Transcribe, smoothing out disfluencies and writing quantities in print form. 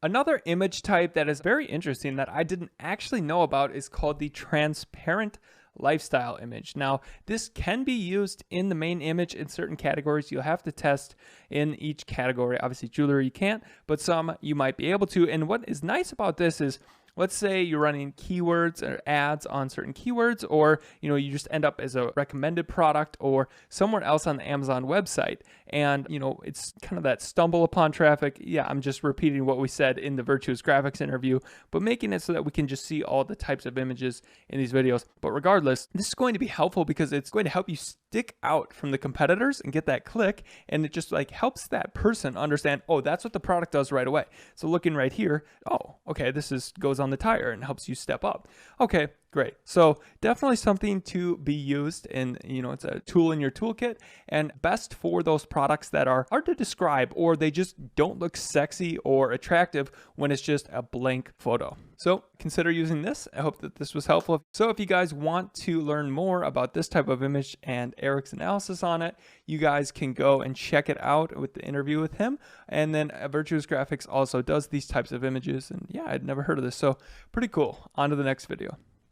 Another image type that is very interesting that I didn't actually know about is called the transparent lifestyle image. Now, this can be used in the main image in certain categories. You'll have to test in each category. Obviously, jewelry you can't, but some you might be able to. And what is nice about this is, let's say you're running keywords or ads on certain keywords, or you just end up as a recommended product or somewhere else on the Amazon website, and it's kind of that stumble upon traffic. Yeah, I'm just repeating what we said in the Virtuous Graphics interview, but making it so that we can just see all the types of images in these videos. But regardless, this is going to be helpful because it's going to help you stick out from the competitors and get that click, and it just like helps that person understand, oh, that's what the product does right away. So looking right here, oh, okay, this goes on the tire and helps you step up. Okay, great. So definitely something to be used, and it's a tool in your toolkit, and best for those products that are hard to describe or they just don't look sexy or attractive when it's just a blank photo. So consider using this. I hope that this was helpful. So if you guys want to learn more about this type of image and Eric's analysis on it, you guys can go and check it out with the interview with him. And then Virtuous Graphics also does these types of images. And yeah, I'd never heard of this. So pretty cool. On to the next video.